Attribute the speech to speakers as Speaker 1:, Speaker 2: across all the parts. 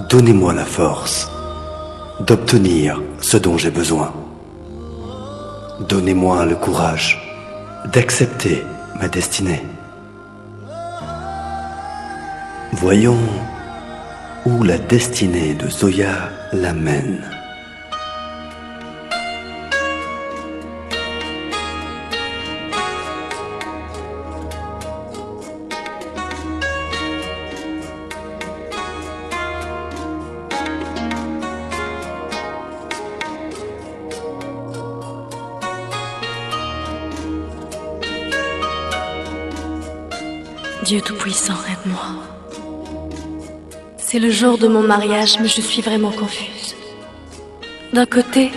Speaker 1: Donnez-moi la force d'obtenir ce dont j'ai besoin. Donnez-moi le courage d'accepter ma destinée. Voyons où la destinée de Zoya l'amène.
Speaker 2: Dieu Tout-Puissant, aide-moi. C'est le jour de mon mariage, mais je suis vraiment confuse. D'un côté,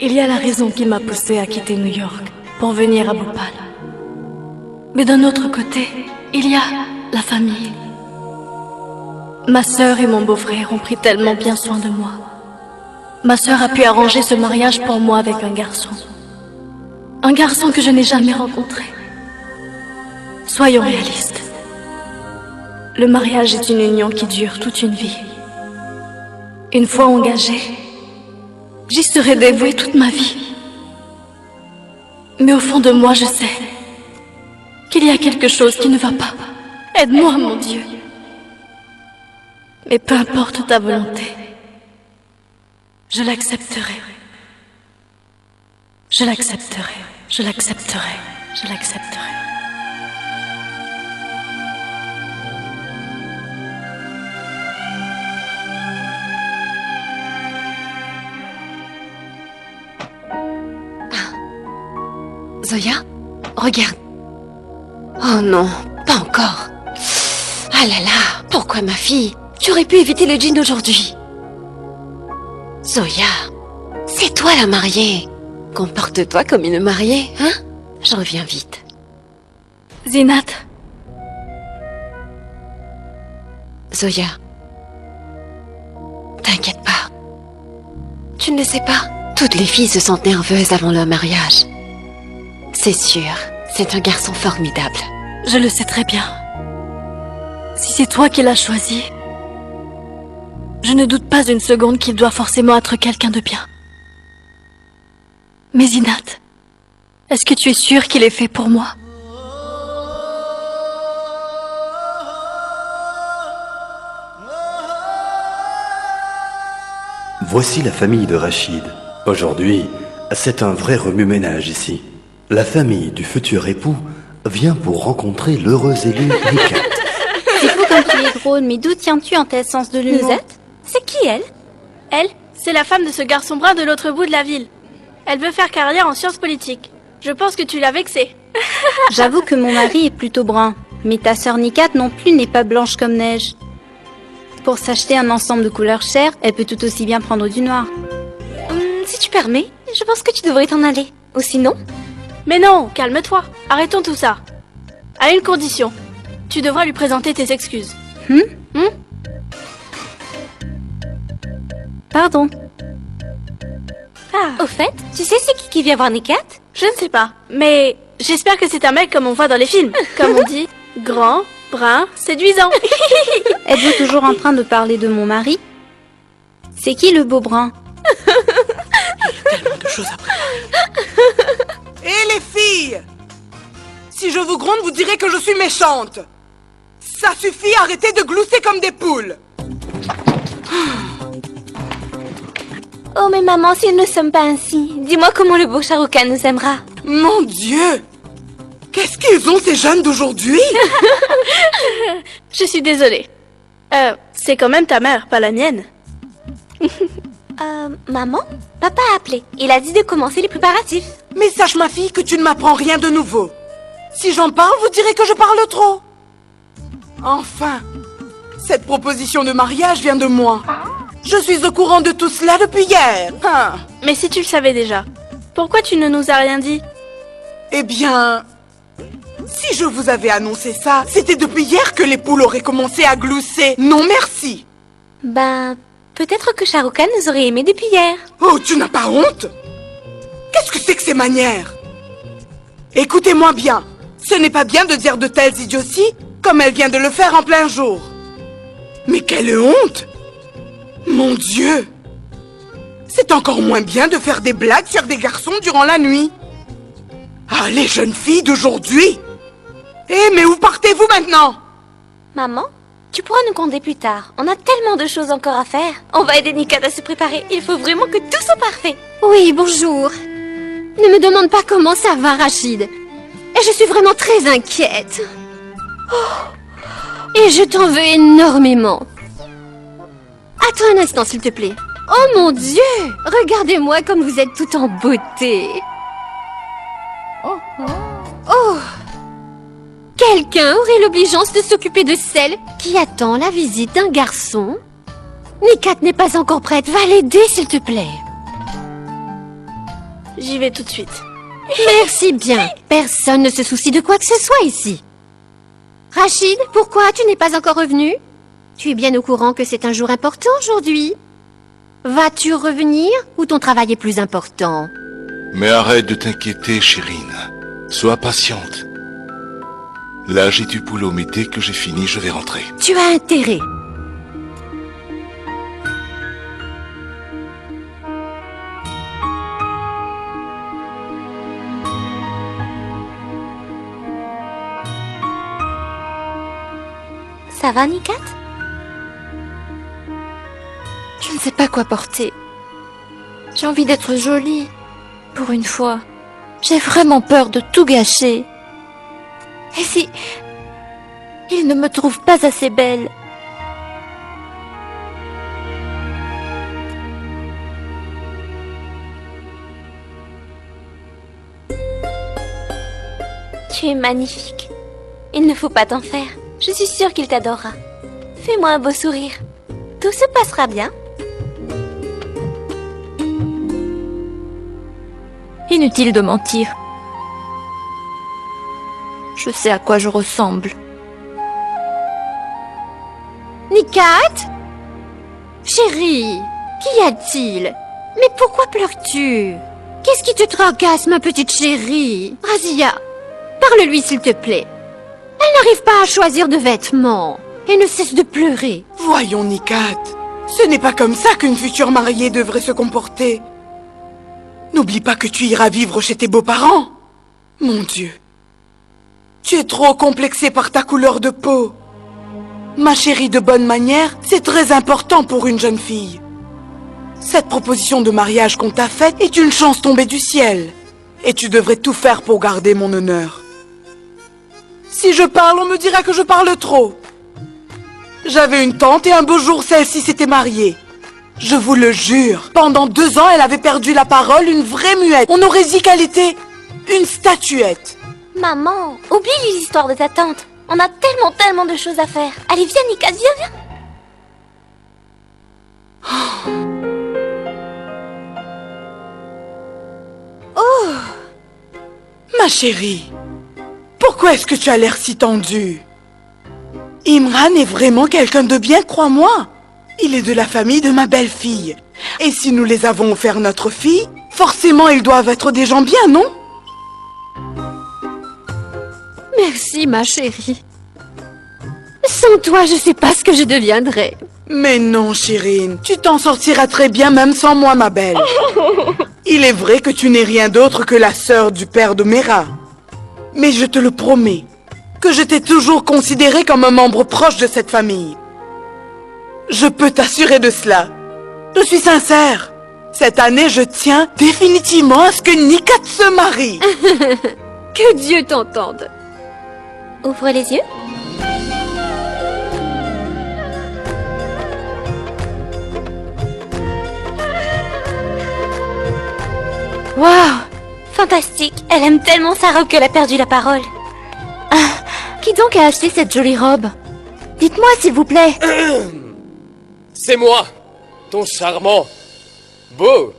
Speaker 2: il y a la raison qui m'a poussée à quitter New York pour venir à Bhopal. Mais d'un autre côté, il y a la famille. Ma sœur et mon beau-frère ont pris tellement bien soin de moi. Ma sœur a pu arranger ce mariage pour moi avec un garçon. Un garçon que je n'ai jamais rencontré. Soyons réalistes. Le mariage est une union qui dure toute une vie. Une fois engagée, j'y serai dévouée toute ma vie. Mais au fond de moi, je sais qu'il y a quelque chose qui ne va pas. Aide-moi, mon Dieu. Mais peu importe ta volonté, je l'accepterai. Je l'accepterai. Je l'accepterai. Je l'accepterai.
Speaker 3: Zoya, regarde. Oh non, pas encore. Ah là là, pourquoi ma fille? Tu aurais pu éviter le djinn d'aujourd'hui. Zoya, c'est toi la mariée. Comporte-toi comme une mariée, hein? Je reviens vite.
Speaker 2: Zinat,
Speaker 3: Zoya, t'inquiète pas. Tu ne le sais pas, toutes les filles se sentent nerveuses avant leur mariage. C'est sûr, c'est un garçon formidable.
Speaker 2: je le sais très bien. Si c'est toi qui l'as choisi, je ne doute pas une seconde qu'il doit forcément être quelqu'un de bien. Mais Zinat, est-ce que tu es sûre qu'il est fait pour moi?
Speaker 1: Voici la famille de Rachid. Aujourd'hui, c'est un vrai remue-ménage ici. La famille du futur époux vient pour rencontrer l'heureux élu Nikat.
Speaker 4: C'est fou comme tu es drôle, mais d'où tiens-tu en tel sens de l'humour?
Speaker 5: Musette? C'est qui elle?
Speaker 6: Elle, c'est la femme de ce garçon brun de l'autre bout de la ville. Elle veut faire carrière en sciences politiques. Je pense que tu l'as vexée.
Speaker 4: J'avoue que mon mari est plutôt brun, mais ta sœur Nikat non plus n'est pas blanche comme neige. Pour s'acheter un ensemble de couleurs chères, elle peut tout aussi bien prendre du noir.
Speaker 5: Si tu permets, je pense que tu devrais t'en aller. Ou sinon?
Speaker 6: Mais non, calme-toi. Arrêtons tout ça. À une condition. Tu devras lui présenter tes excuses.
Speaker 4: Pardon.
Speaker 5: Au fait, tu sais c'est qui vient voir Nikat?
Speaker 6: Je ne sais pas, mais j'espère que c'est un mec comme on voit dans les films. Comme on dit, grand, brun, séduisant.
Speaker 4: Êtes-vous toujours en train de parler de mon mari? C'est qui le beau brun?
Speaker 7: Tellement de choses à préparer. Et les filles, si je vous gronde, vous direz que je suis méchante. Ça suffit, arrêtez de glousser comme des poules.
Speaker 5: Oh mais maman, si nous ne sommes pas ainsi, dis-moi comment le beau Shah Rukh Khan nous aimera.
Speaker 7: Mon Dieu, qu'est-ce qu'ils ont ces jeunes d'aujourd'hui?
Speaker 6: Je suis désolée. C'est quand même ta mère, pas la mienne.
Speaker 5: Maman? Papa a appelé. Il a dit de commencer les préparatifs.
Speaker 7: Mais sache ma fille que tu ne m'apprends rien de nouveau. Si j'en parle, vous direz que je parle trop. Enfin, cette proposition de mariage vient de moi. Je suis au courant de tout cela depuis hier. Hein.
Speaker 6: Mais si tu le savais déjà, pourquoi tu ne nous as rien dit?
Speaker 7: Eh bien, si je vous avais annoncé ça, c'était depuis hier que les poules auraient commencé à glousser. Non merci.
Speaker 5: Ben, peut-être que Shah Rukh Khan nous aurait aimés depuis hier.
Speaker 7: Oh, tu n'as pas honte? Qu'est-ce que c'est que ces manières? Écoutez-moi bien, ce n'est pas bien de dire de telles idioties comme elle vient de le faire en plein jour. Mais quelle honte! Mon Dieu! C'est encore moins bien de faire des blagues sur des garçons durant la nuit. Ah, les jeunes filles d'aujourd'hui! Mais où partez-vous maintenant?
Speaker 5: Maman, tu pourras nous compter plus tard. On a tellement de choses encore à faire. On va aider Nikat à se préparer. Il faut vraiment que tout soit parfait.
Speaker 3: Oui, bonjour. Ne me demande pas comment ça va, Rachid. Et je suis vraiment très inquiète. Oh. Et je t'en veux énormément. Attends un instant, s'il te plaît. Oh mon Dieu! Regardez-moi comme vous êtes tout en beauté. Oh! Quelqu'un aurait l'obligeance de s'occuper de celle qui attend la visite d'un garçon? Nikat n'est pas encore prête. Va l'aider, s'il te plaît.
Speaker 6: J'y vais tout de suite.
Speaker 3: Merci bien. Personne ne se soucie de quoi que ce soit ici. Rachid, pourquoi tu n'es pas encore revenu? Tu es bien au courant que c'est un jour important aujourd'hui. Vas-tu revenir ou ton travail est plus important?
Speaker 8: Mais arrête de t'inquiéter, Chérine. Sois patiente. Là, j'ai du boulot, mais dès que j'ai fini, je vais rentrer.
Speaker 3: Tu as intérêt.
Speaker 5: Ça va, Nikat?
Speaker 2: Je ne sais pas quoi porter. J'ai envie d'être jolie. Pour une fois. J'ai vraiment peur de tout gâcher. Et si... il ne me trouve pas assez belle?
Speaker 5: Tu es magnifique. Il ne faut pas t'en faire. Je suis sûre qu'il t'adorera. Fais-moi un beau sourire. Tout se passera bien.
Speaker 2: Inutile de mentir. Je sais à quoi je ressemble.
Speaker 3: Nikat? Chérie, qu'y a-t-il? Mais pourquoi pleures-tu? Qu'est-ce qui te tracasse, ma petite chérie? Razia, parle-lui s'il te plaît. Elle n'arrive pas à choisir de vêtements et ne cesse de pleurer.
Speaker 7: Voyons, Nikat. Ce n'est pas comme ça qu'une future mariée devrait se comporter. N'oublie pas que tu iras vivre chez tes beaux-parents. Mon Dieu. Tu es trop complexée par ta couleur de peau. Ma chérie, de bonne manière, c'est très important pour une jeune fille. Cette proposition de mariage qu'on t'a faite est une chance tombée du ciel. Et tu devrais tout faire pour garder mon honneur. Si je parle, on me dira que je parle trop. J'avais une tante et un beau jour, celle-ci s'était mariée. Je vous le jure, pendant 2 ans, elle avait perdu la parole, une vraie muette. On aurait dit qu'elle était une statuette.
Speaker 5: Maman, oublie les histoires de ta tante. On a tellement de choses à faire. Allez, viens, Nikat, viens.
Speaker 7: Ma chérie, pourquoi est-ce que tu as l'air si tendue? Imran est vraiment quelqu'un de bien, crois-moi. Il est de la famille de ma belle-fille. Et si nous les avons offert notre fille, forcément ils doivent être des gens bien, non?
Speaker 3: Merci, ma chérie. Sans toi, je sais pas ce que je deviendrais.
Speaker 7: Mais non, Chérine, tu t'en sortiras très bien même sans moi, ma belle. Il est vrai que tu n'es rien d'autre que la sœur du père de Mera. Mais je te le promets, que je t'ai toujours considéré comme un membre proche de cette famille. Je peux t'assurer de cela. Je suis sincère. Cette année, je tiens définitivement à ce que Nikat se marie.
Speaker 3: Que Dieu t'entende.
Speaker 5: Ouvre les yeux. Waouh! Fantastique! Elle aime tellement sa robe qu'elle a perdu la parole.
Speaker 3: Qui donc a acheté cette jolie robe? Dites-moi, s'il vous plaît.
Speaker 9: C'est moi, ton charmant, beau,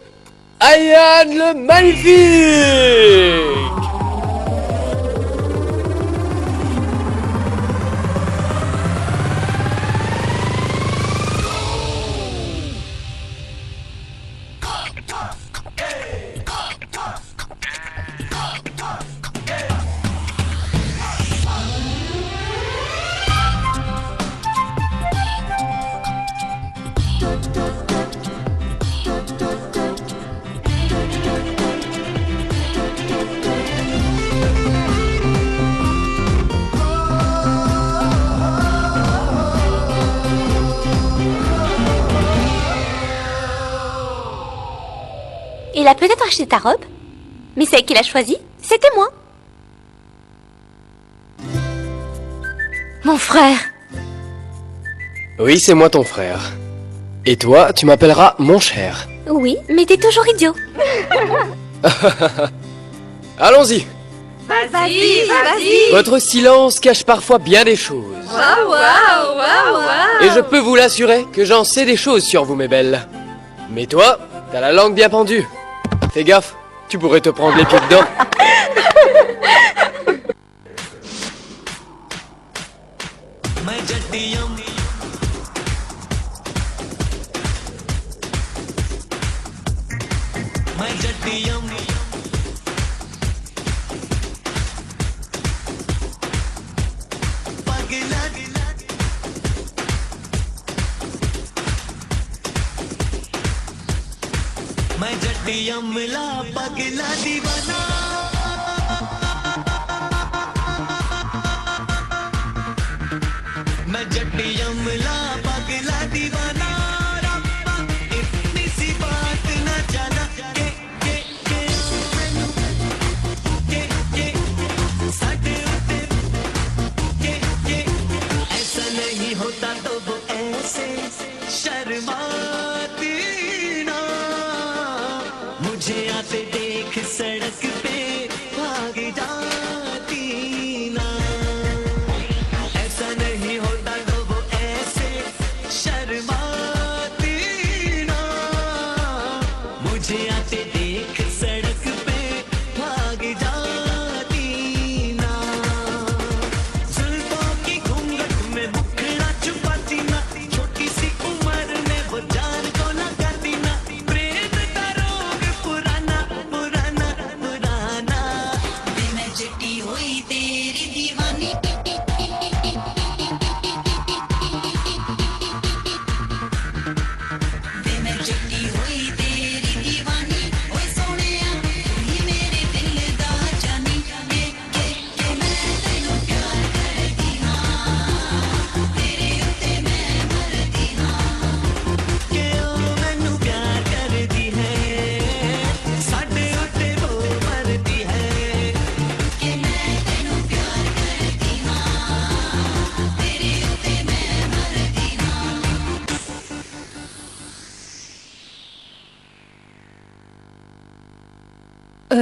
Speaker 9: Ayane le magnifique.
Speaker 5: Il a peut-être acheté ta robe, mais celle qu'il a choisie, c'était moi.
Speaker 3: Mon frère.
Speaker 9: Oui, c'est moi ton frère. Et toi, tu m'appelleras mon cher.
Speaker 5: Oui, mais t'es toujours idiot.
Speaker 9: Allons-y.
Speaker 3: Vas-y.
Speaker 9: Votre silence cache parfois bien des choses. Et je peux vous l'assurer que j'en sais des choses sur vous, mes belles. Mais toi, t'as la langue bien pendue. Fais gaffe, tu pourrais te prendre les pieds dedans.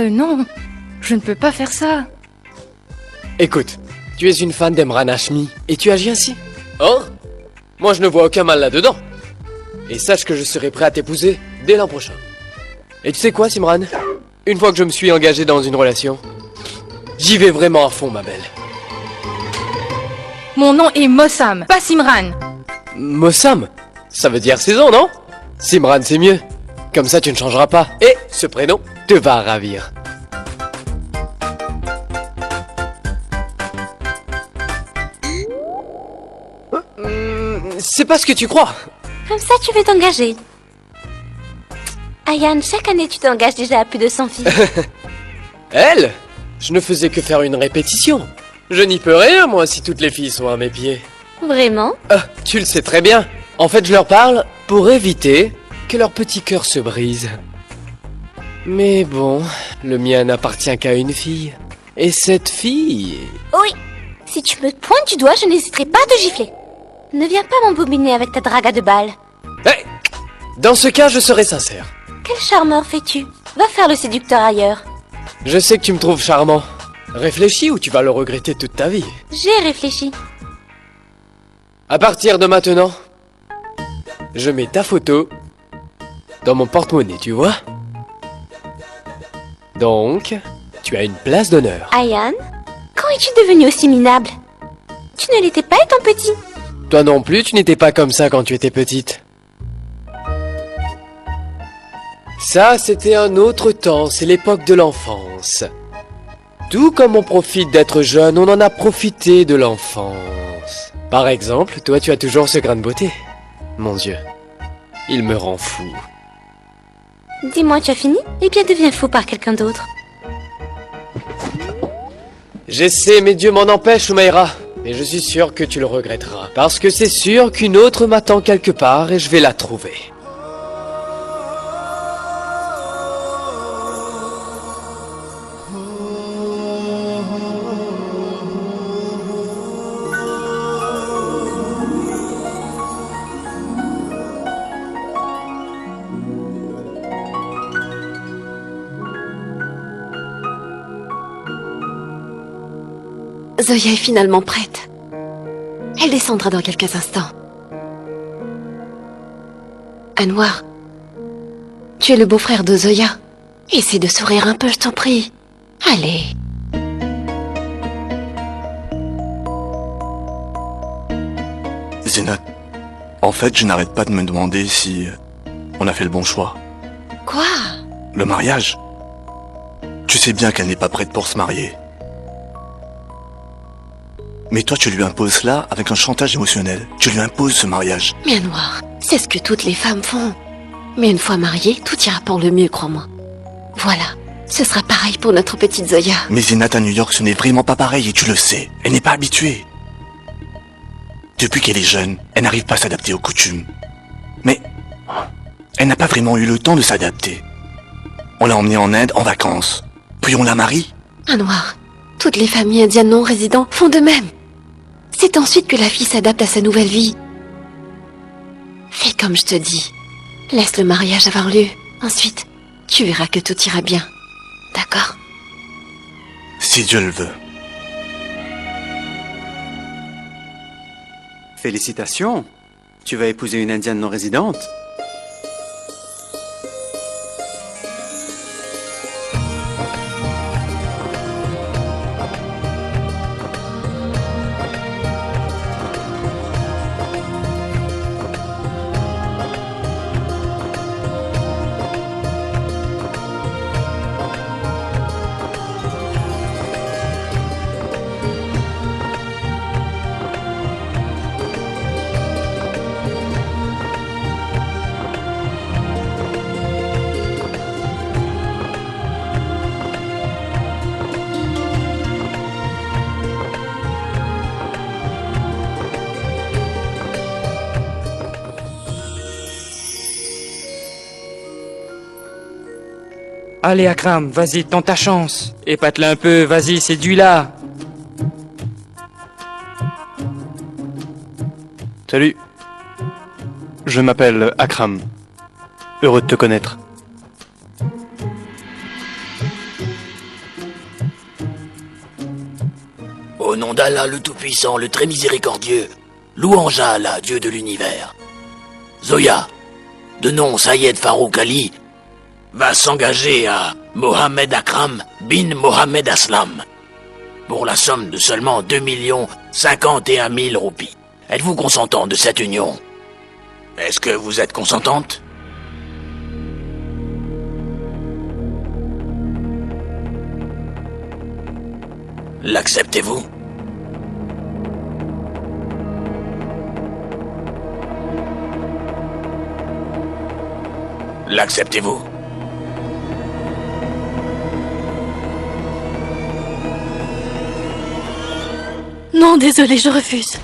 Speaker 10: Non, je ne peux pas faire ça.
Speaker 9: Écoute, tu es une fan d'Emran Hashmi et tu agis ainsi. Hein? Moi je ne vois aucun mal là-dedans. Et sache que je serai prêt à t'épouser dès l'an prochain. Et tu sais quoi, Simran? Une fois que je me suis engagé dans une relation, j'y vais vraiment à fond, ma belle.
Speaker 10: Mon nom est Mossam, pas Simran.
Speaker 9: Mossam? Ça veut dire saison, non? Simran, c'est mieux. Comme ça, tu ne changeras pas. Et ce prénom te va ravir. C'est pas ce que tu crois.
Speaker 5: Comme ça, tu veux t'engager. Ayane, chaque année, tu t'engages déjà à plus de 100 filles.
Speaker 9: Elle? Je ne faisais que faire une répétition. Je n'y peux rien, moi, si toutes les filles sont à mes pieds.
Speaker 5: Vraiment?
Speaker 9: Tu le sais très bien. En fait, je leur parle pour éviter que leur petit cœur se brise. Mais bon, le mien n'appartient qu'à une fille. Et cette fille...
Speaker 5: Oui. Si tu me pointes du doigt, je n'hésiterai pas à te gifler. Ne viens pas m'embobiner avec ta draga de balle.
Speaker 9: Hey! Dans ce cas, je serai sincère.
Speaker 5: Quel charmeur fais-tu? Va faire le séducteur ailleurs.
Speaker 9: Je sais que tu me trouves charmant. Réfléchis ou tu vas le regretter toute ta vie.
Speaker 5: J'ai réfléchi.
Speaker 9: À partir de maintenant, je mets ta photo dans mon porte-monnaie, tu vois? Donc, tu as une place d'honneur.
Speaker 5: Ayane, quand es-tu devenu aussi minable? Tu ne l'étais pas étant petit.
Speaker 9: Toi non plus, tu n'étais pas comme ça quand tu étais petite. Ça, c'était un autre temps, c'est l'époque de l'enfance. Tout comme on profite d'être jeune, on en a profité de l'enfance. Par exemple, toi, tu as toujours ce grain de beauté. Mon Dieu, il me rend fou.
Speaker 5: Dis-moi, tu as fini? Eh bien, deviens fou par quelqu'un d'autre.
Speaker 9: J'essaie, mais Dieu m'en empêche, Soumaïra. Et je suis sûr que tu le regretteras. Parce que c'est sûr qu'une autre m'attend quelque part et je vais la trouver.
Speaker 5: Zoya est finalement prête. Elle descendra dans quelques instants. Anwar, tu es le beau-frère de Zoya. Essaie de sourire un peu, je t'en prie. Allez.
Speaker 11: Zénat, en fait, je n'arrête pas de me demander si on a fait le bon choix.
Speaker 5: Quoi?
Speaker 11: Le mariage. Tu sais bien qu'elle n'est pas prête pour se marier. Mais toi, tu lui imposes cela avec un chantage émotionnel. Tu lui imposes ce mariage.
Speaker 5: Mais Anwar, c'est ce que toutes les femmes font. Mais une fois mariée, tout ira pour le mieux, crois-moi. Voilà, ce sera pareil pour notre petite Zoya.
Speaker 11: Mais Zénat à New York, ce n'est vraiment pas pareil et tu le sais. Elle n'est pas habituée. Depuis qu'elle est jeune, elle n'arrive pas à s'adapter aux coutumes. Mais elle n'a pas vraiment eu le temps de s'adapter. On l'a emmenée en Inde en vacances. Puis on la marie.
Speaker 5: Anwar, toutes les familles indiennes non résidents font de même. C'est ensuite que la fille s'adapte à sa nouvelle vie. Fais comme je te dis. Laisse le mariage avoir lieu. Ensuite, tu verras que tout ira bien. D'accord?
Speaker 11: Si Dieu le veut.
Speaker 12: Félicitations. Tu vas épouser une indienne non résidente.
Speaker 13: Allez Akram, vas-y, tente ta chance. Épate-la un peu, vas-y, séduis-la.
Speaker 14: Salut. Je m'appelle Akram. Heureux de te connaître.
Speaker 15: Au nom d'Allah le Tout-Puissant, le Très Miséricordieux, louange à Allah, Dieu de l'univers. Zoya, de nom Sayed Farouk Ali, va s'engager à Mohamed Akram bin Mohamed Aslam pour la somme de seulement 2 051 000 roupies. Êtes-vous consentant de cette union? Est-ce que vous êtes consentante? L'acceptez-vous? L'acceptez-vous?
Speaker 2: Non, désolé, je refuse.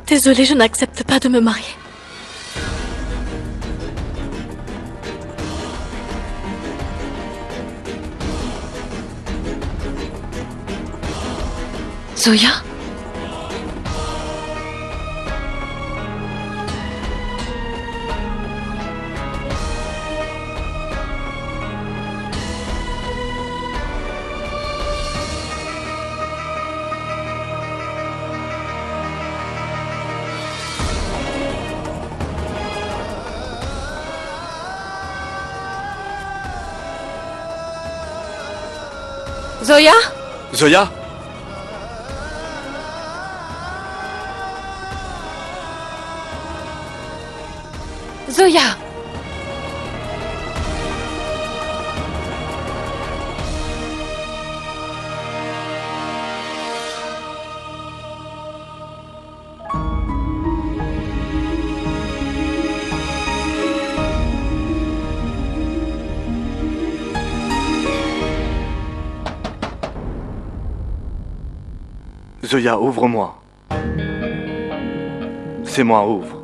Speaker 2: Désolée, je n'accepte pas de me marier.
Speaker 5: Zoya?
Speaker 10: Zoya?
Speaker 11: Zoya?
Speaker 10: Zoya!
Speaker 14: Zoya, ouvre-moi. C'est moi, ouvre.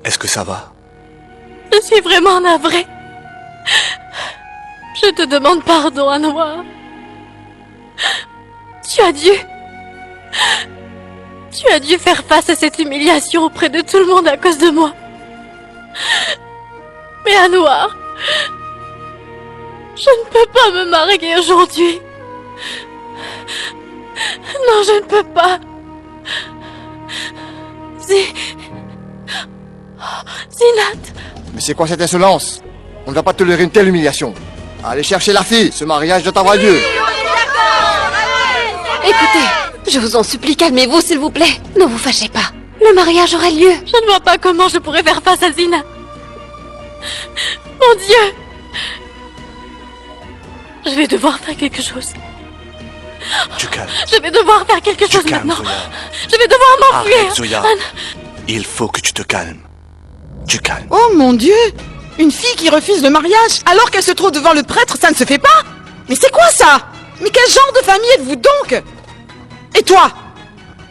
Speaker 11: Est-ce que ça va?
Speaker 2: Je suis vraiment navrée. Je te demande pardon, Anwar. Tu as dû faire face à cette humiliation auprès de tout le monde à cause de moi. Mais Anwar, je ne peux pas me marier aujourd'hui. Non, je ne peux pas. Zinat.
Speaker 16: Mais c'est quoi cette insolence? On ne va pas tolérer une telle humiliation. Allez chercher la fille, ce mariage doit avoir lieu.
Speaker 5: Écoutez, je vous en supplie, calmez-vous s'il vous plaît. Ne vous fâchez pas. Le mariage aura lieu.
Speaker 2: Je ne vois pas comment je pourrais faire face à Zina. Mon Dieu! Je vais devoir faire quelque chose.
Speaker 11: Tu calmes.
Speaker 2: Je vais devoir faire quelque chose
Speaker 11: calmes,
Speaker 2: maintenant.
Speaker 11: Zoya.
Speaker 2: Je vais devoir m'enfuir.
Speaker 11: Arrête, Zoya. Il faut que tu te calmes. Tu calmes.
Speaker 7: Oh mon Dieu! Une fille qui refuse le mariage alors qu'elle se trouve devant le prêtre, ça ne se fait pas? Mais c'est quoi ça? Mais quel genre de famille êtes-vous donc? Et toi?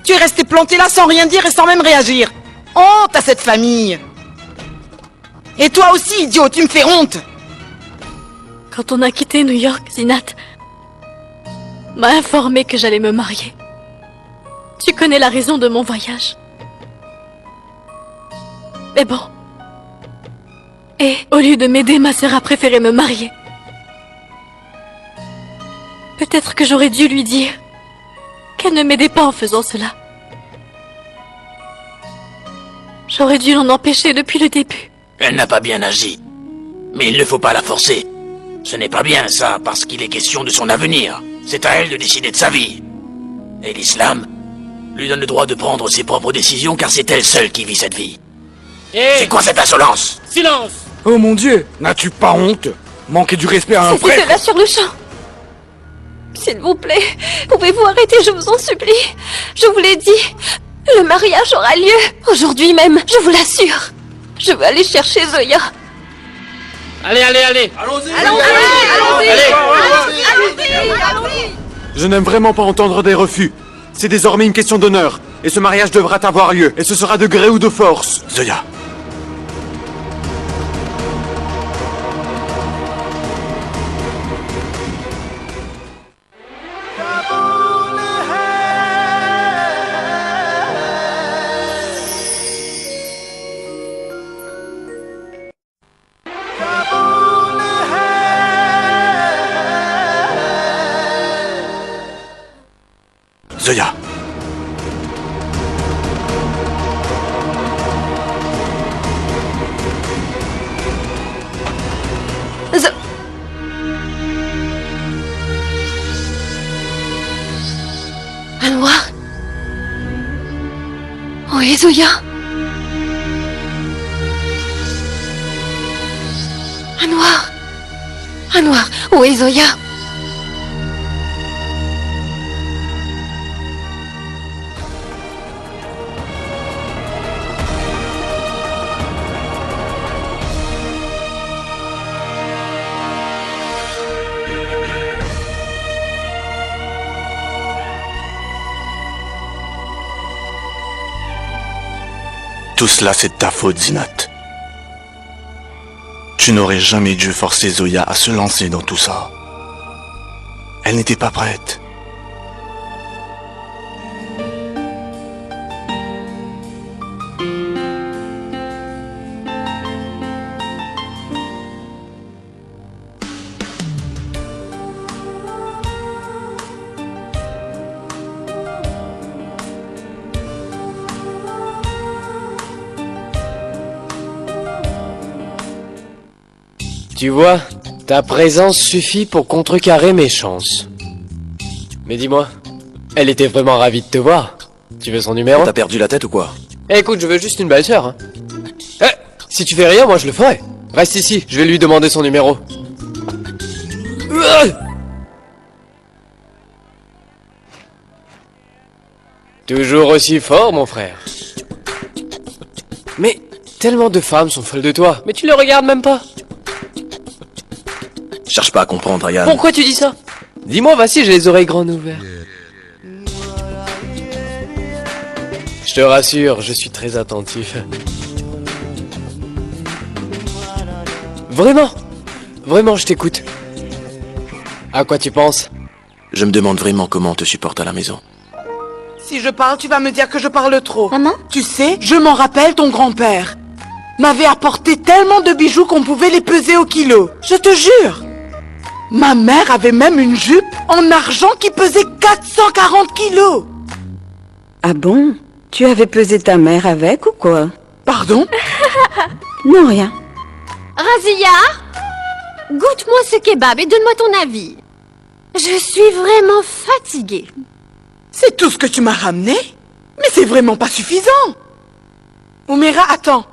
Speaker 7: Tu es resté planté là sans rien dire et sans même réagir. Honte à cette famille! Et toi aussi, idiot, tu me fais honte!
Speaker 2: Quand on a quitté New York, Zinat m'a informé que j'allais me marier. Tu connais la raison de mon voyage. Mais bon. Et au lieu de m'aider, ma sœur a préféré me marier. Peut-être que j'aurais dû lui dire qu'elle ne m'aidait pas en faisant cela. J'aurais dû l'en empêcher depuis le début.
Speaker 15: Elle n'a pas bien agi. Mais il ne faut pas la forcer. Ce n'est pas bien ça, parce qu'il est question de son avenir. C'est à elle de décider de sa vie. Et l'islam lui donne le droit de prendre ses propres décisions car c'est elle seule qui vit cette vie. C'est quoi cette insolence?
Speaker 9: Silence!
Speaker 16: Oh mon Dieu, n'as-tu pas honte? Manquer du respect à un
Speaker 5: C'était
Speaker 16: prêtre?
Speaker 5: cela sur le champ. S'il vous plaît, pouvez-vous arrêter, je vous en supplie. Je vous l'ai dit, le mariage aura lieu. Aujourd'hui même, je vous l'assure. Je veux aller chercher Zoya.
Speaker 9: Allez, allez, allez!
Speaker 16: Allons-y!
Speaker 14: Allez. Je n'aime vraiment pas entendre des refus. C'est désormais une question d'honneur. Et ce mariage devra avoir lieu. Et ce sera de gré ou de force.
Speaker 11: Zoya. Zoya.
Speaker 5: Anwar? Où est Zoya? Anwar, où est Zoya?
Speaker 11: Tout cela, c'est de ta faute, Zinat. Tu n'aurais jamais dû forcer Zoya à se lancer dans tout ça. Elle n'était pas prête.
Speaker 9: Tu vois, ta présence suffit pour contrecarrer mes chances. Mais dis-moi, elle était vraiment ravie de te voir. Tu veux son numéro?
Speaker 12: T'as perdu la tête ou quoi?
Speaker 9: Écoute, je veux juste une belle sœur. Hein. Si tu fais rien, moi je le ferai. Reste ici, je vais lui demander son numéro. Toujours aussi fort, mon frère. Mais tellement de femmes sont folles de toi, mais tu les regardes même pas.
Speaker 15: Cherche pas à comprendre, Ryan.
Speaker 9: Pourquoi tu dis ça? Dis-moi, voici, j'ai les oreilles grandes ouvertes. Je te rassure, je suis très attentif. Vraiment? Vraiment, je t'écoute. À quoi tu penses?
Speaker 15: Je me demande vraiment comment on te supporte à la maison.
Speaker 7: Si je parle, tu vas me dire que je parle trop.
Speaker 3: Maman?
Speaker 7: Tu sais, je m'en rappelle, ton grand-père m'avait apporté tellement de bijoux qu'on pouvait les peser au kilo. Je te jure. Ma mère avait même une jupe en argent qui pesait 440 kilos.
Speaker 17: Ah bon? Tu avais pesé ta mère avec ou quoi?
Speaker 7: Pardon?
Speaker 17: Non, rien.
Speaker 3: Razia, goûte-moi ce kebab et donne-moi ton avis. Je suis vraiment fatiguée.
Speaker 7: C'est tout ce que tu m'as ramené? Mais c'est vraiment pas suffisant. Oumera, attends.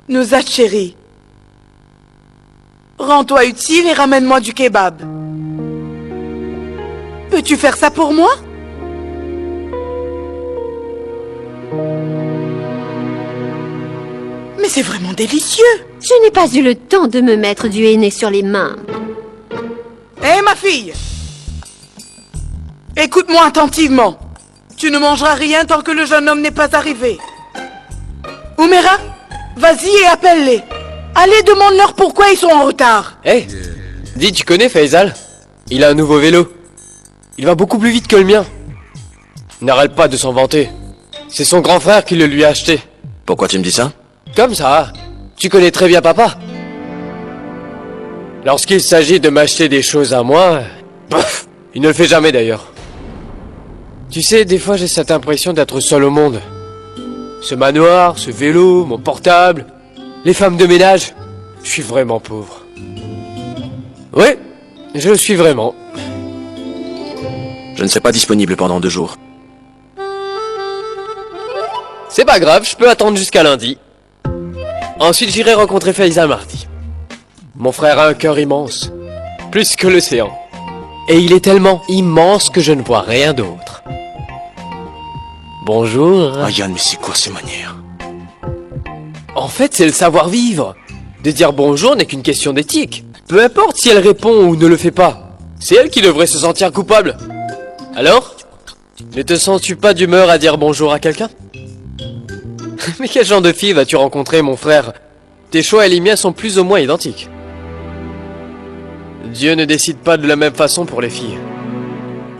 Speaker 7: Nozat chérie. Rends-toi utile et ramène-moi du kebab. Peux-tu faire ça pour moi? Mais c'est vraiment délicieux.
Speaker 3: Je n'ai pas eu le temps de me mettre du henné sur les mains.
Speaker 7: Hé, ma fille! Écoute-moi attentivement. Tu ne mangeras rien tant que le jeune homme n'est pas arrivé. Oumera, vas-y et appelle-les. Allez, demande-leur pourquoi ils sont en retard.
Speaker 9: Hé, dis, tu connais Faisal? Il a un nouveau vélo. Il va beaucoup plus vite que le mien. N'arrête pas de s'en vanter. C'est son grand frère qui le lui a acheté.
Speaker 15: Pourquoi tu me dis ça?
Speaker 9: Comme ça, tu connais très bien papa. Lorsqu'il s'agit de m'acheter des choses à moi, bof, il ne le fait jamais d'ailleurs. Tu sais, des fois j'ai cette impression d'être seul au monde. Ce manoir, ce vélo, mon portable, les femmes de ménage, je suis vraiment pauvre. Ouais, je le suis vraiment.
Speaker 15: Je ne serai pas disponible pendant 2 jours.
Speaker 9: C'est pas grave, je peux attendre jusqu'à lundi. Ensuite j'irai rencontrer Faisal mardi. Mon frère a un cœur immense, plus que l'océan. Et il est tellement immense que je ne vois rien d'autre. Bonjour.
Speaker 11: Ryan, mais c'est quoi ces manières?
Speaker 9: En fait, c'est le savoir-vivre. De dire bonjour n'est qu'une question d'éthique. Peu importe si elle répond ou ne le fait pas. C'est elle qui devrait se sentir coupable. Alors? Ne te sens-tu pas d'humeur à dire bonjour à quelqu'un? Mais quel genre de fille vas-tu rencontrer, mon frère? Tes choix et les miens sont plus ou moins identiques. Dieu ne décide pas de la même façon pour les filles.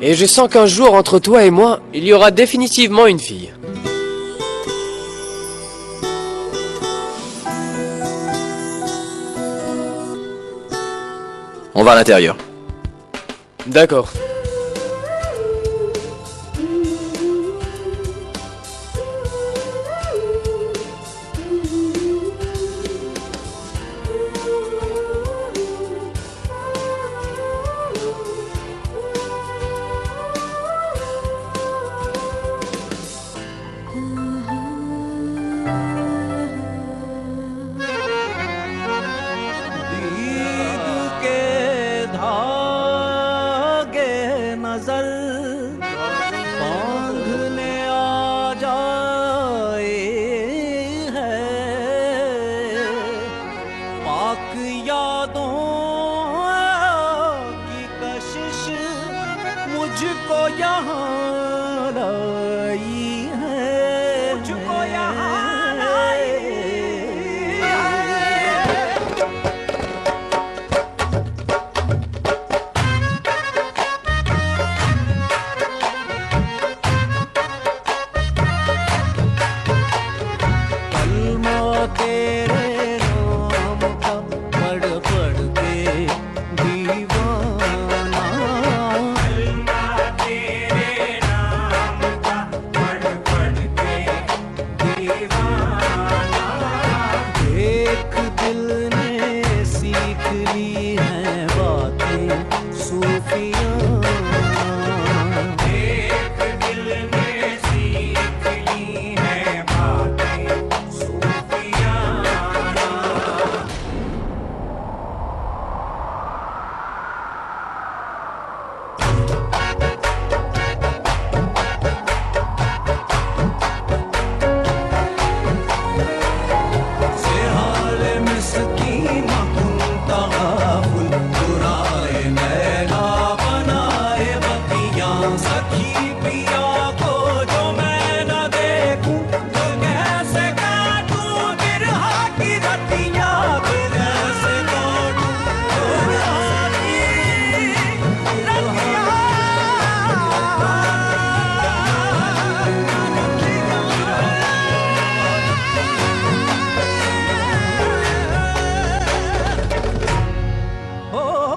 Speaker 9: Et je sens qu'un jour, entre toi et moi, il y aura définitivement une fille.
Speaker 15: On va à l'intérieur.
Speaker 9: D'accord.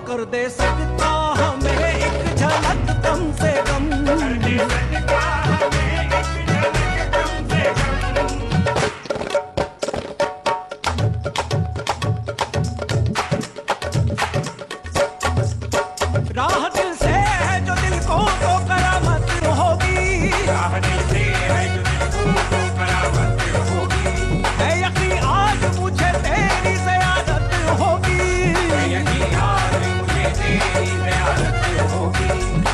Speaker 18: कर दे सकता हमें एक झलक कम से कम कर दे सकता हमें एक झलक कम से कम राह दिल से है जो दिल को तो करामत होगी राह दिल से है जो दिल को तो करामत होगी है यकीन आज मुझे तेरी ज़ियारत होगी है यकीन आज मुझे तेरी ज़ियारत होगी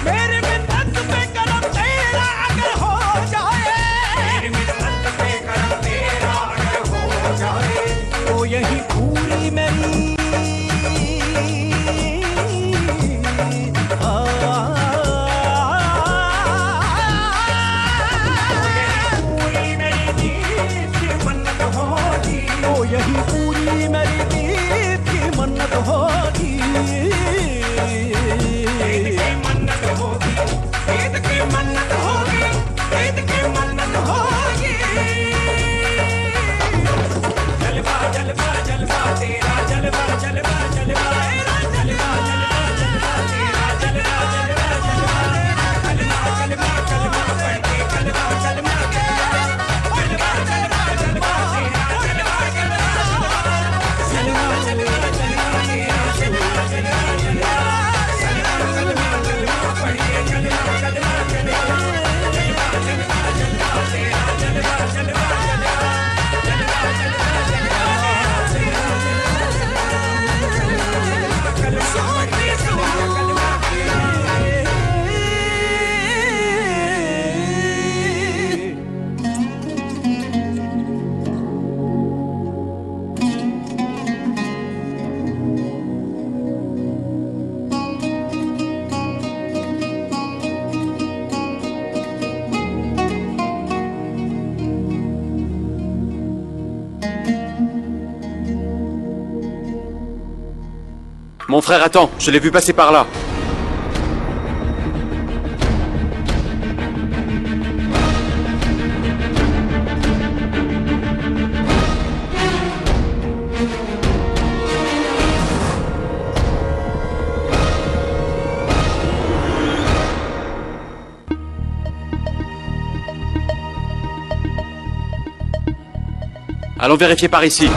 Speaker 18: मेरे मिन्नत पे करम तेरा अगर हो जाए मेरे मिन्नत पे करम तेरा अगर हो जाए तो यही पूरी मेरी यही पूरी मेरी दीद की मन्नत होगी ईद की मन्नत होगी ईद की मन्नत होगी ईद की मन्नत होगी जलवा जलवा जलवा तेरा जलवा जलवा जलवा तेरा जलवा जलवा जलवा तेरा जलवा जलवा जलवा जलवा जलवा जलवा करके जलवा जलवा जलवा जलवा जलवा तेरा जलवा
Speaker 14: Mon frère attend, je l'ai vu passer par là. Allons vérifier par ici.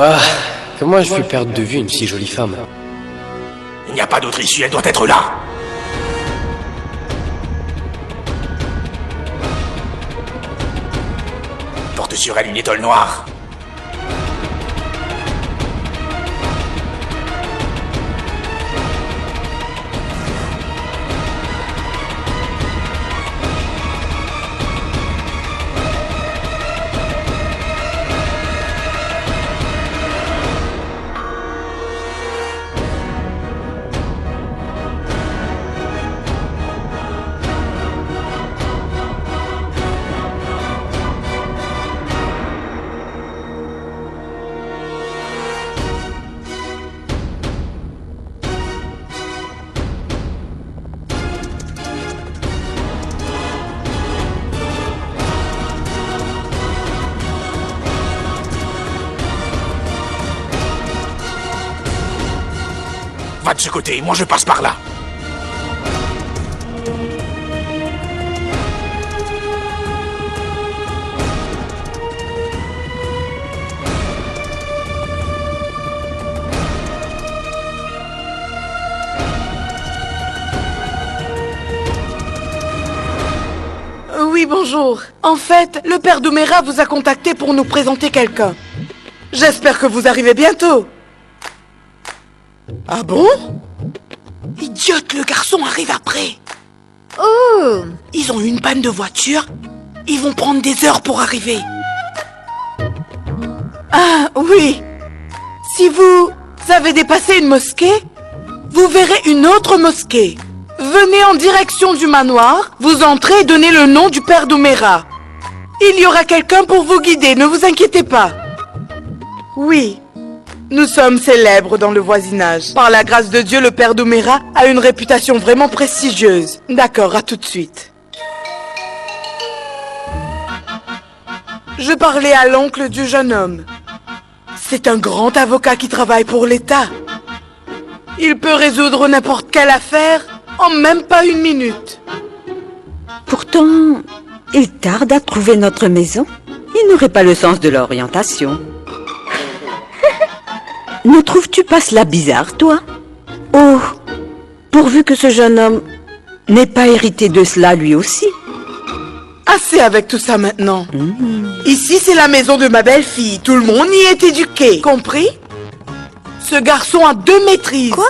Speaker 9: Ah, comment je pu perdre de vue une si jolie femme?
Speaker 15: Il n'y a pas d'autre issue, elle doit être là. Porte sur elle une étoile noire. Va de ce côté, moi je passe par là.
Speaker 7: Oui, bonjour. En fait, le père Doumera vous a contacté pour nous présenter quelqu'un. J'espère que vous arrivez bientôt. Ah bon? Idiote, le garçon arrive après.
Speaker 3: Oh!
Speaker 7: Ils ont eu une panne de voiture. Ils vont prendre des heures pour arriver. Ah, oui. Si vous avez dépassé une mosquée, vous verrez une autre mosquée. Venez en direction du manoir, vous entrez et donnez le nom du père Doumera. Il y aura quelqu'un pour vous guider, ne vous inquiétez pas. Oui. Nous sommes célèbres dans le voisinage. Par la grâce de Dieu, le père d'Omera a une réputation vraiment prestigieuse. D'accord, à tout de suite. Je parlais à l'oncle du jeune homme. C'est un grand avocat qui travaille pour l'État. Il peut résoudre n'importe quelle affaire en même pas une minute.
Speaker 17: Pourtant, il tarde à trouver notre maison. Il n'aurait pas le sens de l'orientation. Ne trouves-tu pas cela bizarre, toi? Oh, pourvu que ce jeune homme n'ait pas hérité de cela lui aussi.
Speaker 7: Assez avec tout ça maintenant. Ici, c'est la maison de ma belle-fille. Tout le monde y est éduqué. Compris? Ce garçon a 2 maîtrises.
Speaker 6: Quoi?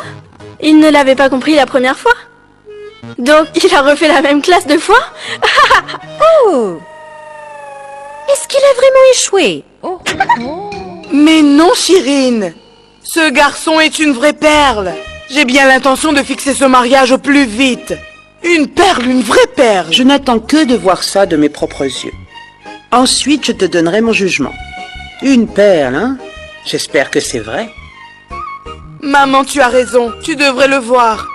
Speaker 6: Il ne l'avait pas compris la première fois? Donc, il a refait la même classe 2 fois?
Speaker 3: Oh! Est-ce qu'il a vraiment échoué?
Speaker 7: Mais non, Chirine. Ce garçon est une vraie perle. J'ai bien l'intention de fixer ce mariage au plus vite. Une perle, une vraie perle.
Speaker 19: Je n'attends que de voir ça de mes propres yeux. Ensuite, je te donnerai mon jugement. Une perle, hein? J'espère que c'est vrai.
Speaker 7: Maman, tu as raison. Tu devrais le voir.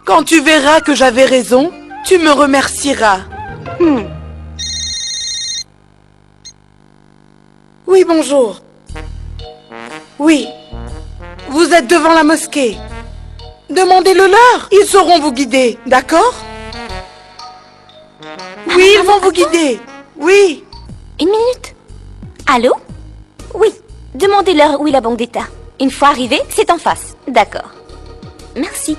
Speaker 7: Quand tu verras que j'avais raison, tu me remercieras. Oui, bonjour. Oui. Vous êtes devant la mosquée. Demandez-le leur. Ils sauront vous guider, d'accord? Oui, ils vont vous guider. Oui.
Speaker 3: Une minute. Allô? Oui. Demandez-leur où est la banque d'État. Une fois arrivé, c'est en face. D'accord. Merci.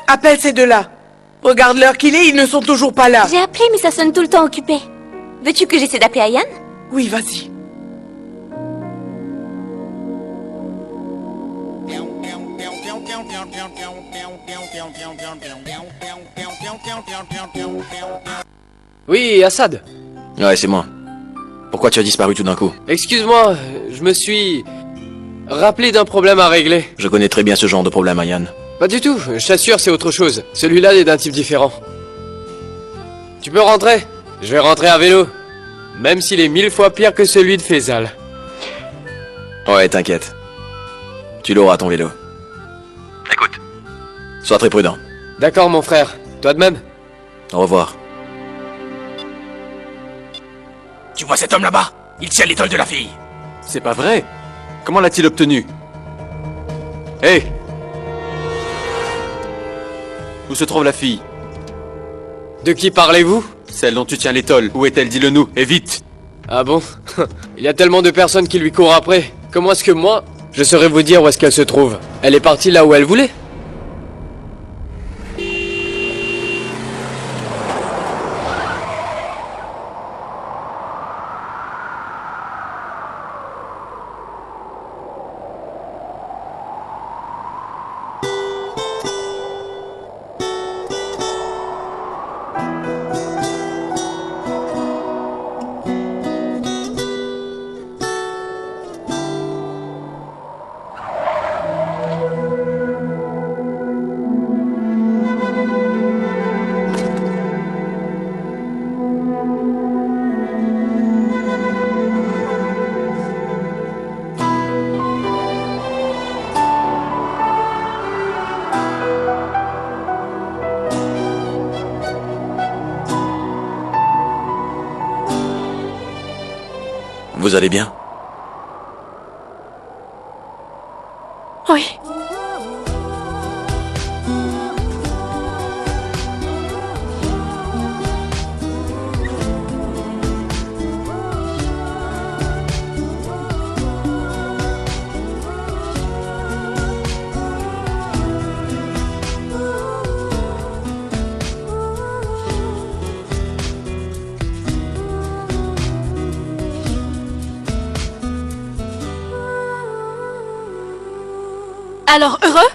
Speaker 7: Appelle ces deux-là. Regarde l'heure qu'il est, ils ne sont toujours pas là.
Speaker 3: J'ai appelé, mais ça sonne tout le temps occupé. Veux-tu que j'essaie d'appeler Ayane?
Speaker 7: Oui, vas-y.
Speaker 9: Oui, Assad.
Speaker 12: Ouais, c'est moi. Pourquoi tu as disparu tout d'un coup?
Speaker 9: Excuse-moi, je me suis rappelé d'un problème à régler.
Speaker 12: Je connais très bien ce genre de problème, Ayane.
Speaker 9: Pas du tout, je t'assure, c'est autre chose. Celui-là est d'un type différent. Tu peux rentrer? Je vais rentrer à vélo. Même s'il est 1000 fois pire que celui de Faisal.
Speaker 12: Ouais, t'inquiète. Tu l'auras, ton vélo. Écoute. Sois très prudent.
Speaker 9: D'accord, mon frère. Toi de même.
Speaker 12: Au revoir.
Speaker 15: Tu vois cet homme là-bas? Il tient l'étole de la fille.
Speaker 14: C'est pas vrai. Comment l'a-t-il obtenu? Hé! Où se trouve la fille?
Speaker 9: De qui parlez-vous?
Speaker 14: Celle dont tu tiens l'étole. Où est-elle? Dis-le-nous, et vite!
Speaker 9: Ah bon? Il y a tellement de personnes qui lui courent après. Comment est-ce que moi, je saurais vous dire où est-ce qu'elle se trouve? Elle est partie là où elle voulait.
Speaker 12: Vous allez bien?
Speaker 2: Oui. Alors, heureux?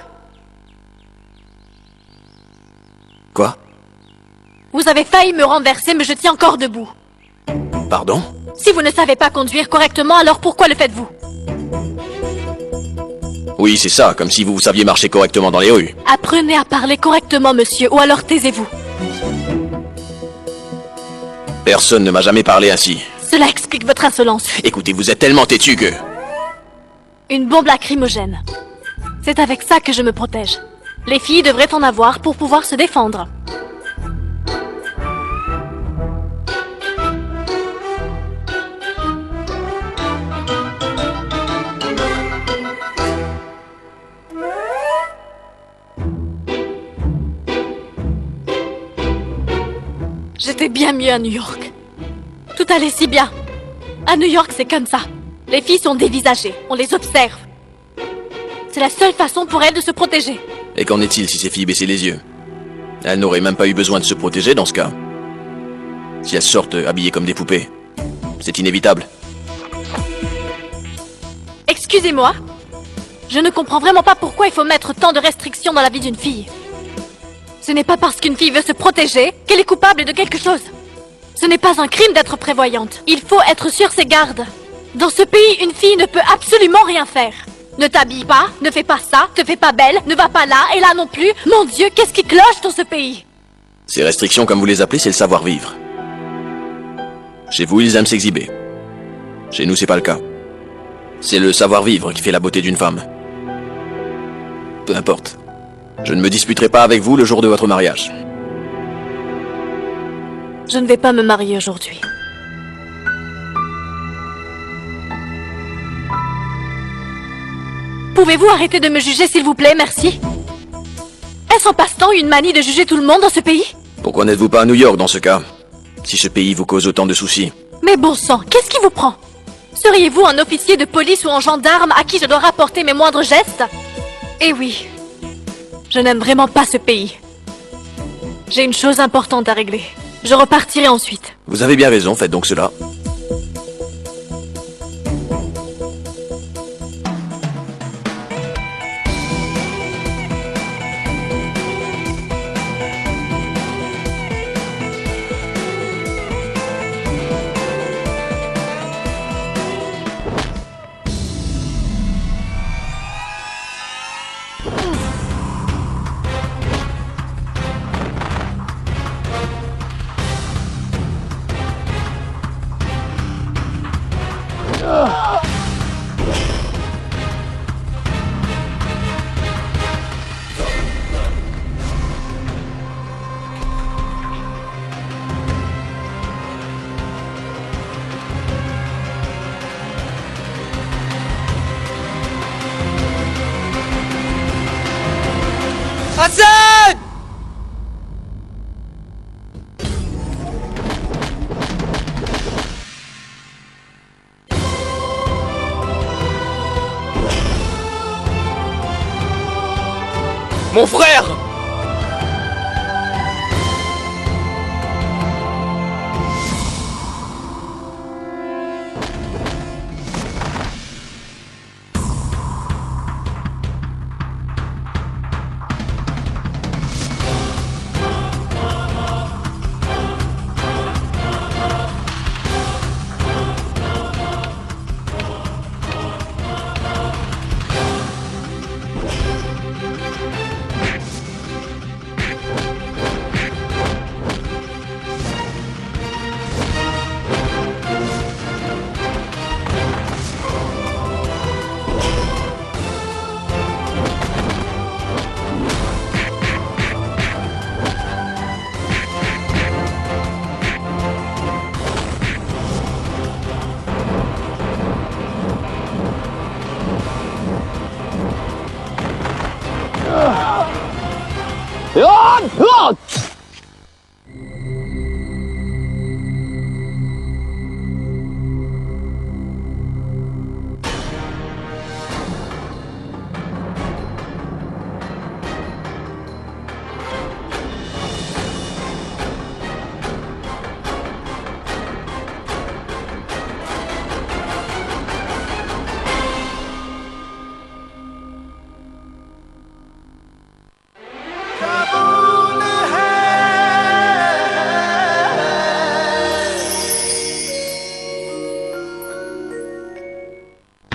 Speaker 12: Quoi?
Speaker 2: Vous avez failli me renverser, mais je tiens encore debout.
Speaker 12: Pardon?
Speaker 2: Si vous ne savez pas conduire correctement, alors pourquoi le faites-vous?
Speaker 12: Oui, c'est ça, comme si vous saviez marcher correctement dans les rues.
Speaker 2: Apprenez à parler correctement, monsieur, ou alors taisez-vous.
Speaker 15: Personne ne m'a jamais parlé ainsi.
Speaker 2: Cela explique votre insolence.
Speaker 15: Écoutez, vous êtes tellement têtu que...
Speaker 2: Une bombe lacrymogène. C'est avec ça que je me protège. Les filles devraient en avoir pour pouvoir se défendre. J'étais bien mieux à New York. Tout allait si bien. À New York, c'est comme ça. Les filles sont dévisagées, on les observe. C'est la seule façon pour elles de se protéger.
Speaker 15: Et qu'en est-il si ces filles baissaient les yeux? Elles n'auraient même pas eu besoin de se protéger dans ce cas. Si elles sortent habillées comme des poupées, c'est inévitable.
Speaker 2: Excusez-moi. Je ne comprends vraiment pas pourquoi il faut mettre tant de restrictions dans la vie d'une fille. Ce n'est pas parce qu'une fille veut se protéger qu'elle est coupable de quelque chose. Ce n'est pas un crime d'être prévoyante. Il faut être sur ses gardes. Dans ce pays, une fille ne peut absolument rien faire. Ne t'habille pas, ne fais pas ça, te fais pas belle, ne va pas là et là non plus. Mon Dieu, qu'est-ce qui cloche dans ce pays?
Speaker 15: Ces restrictions, comme vous les appelez, c'est le savoir-vivre. Chez vous, ils aiment s'exhiber. Chez nous, c'est pas le cas. C'est le savoir-vivre qui fait la beauté d'une femme. Peu importe. Je ne me disputerai pas avec vous le jour de votre mariage.
Speaker 2: Je ne vais pas me marier aujourd'hui. Pouvez-vous arrêter de me juger, s'il vous plaît, merci? Est-ce en passe-temps une manie de juger tout le monde dans ce pays?
Speaker 15: Pourquoi n'êtes-vous pas à New York dans ce cas? Si ce pays vous cause autant de soucis.
Speaker 2: Mais bon sang, qu'est-ce qui vous prend? Seriez-vous un officier de police ou un gendarme à qui je dois rapporter mes moindres gestes? Eh oui, je n'aime vraiment pas ce pays. J'ai une chose importante à régler. Je repartirai ensuite.
Speaker 15: Vous avez bien raison, faites donc cela.
Speaker 18: Hassan!
Speaker 9: Mon frère!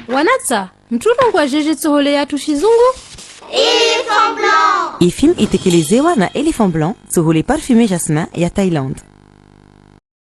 Speaker 20: Wanatsa, mchurongwa jeje tsohole yatu shizungu?
Speaker 21: Éléphant blanc! Hii film itekelezewa na Elephant Blanc, tsohole Parfumé Jasmin ya Thailand.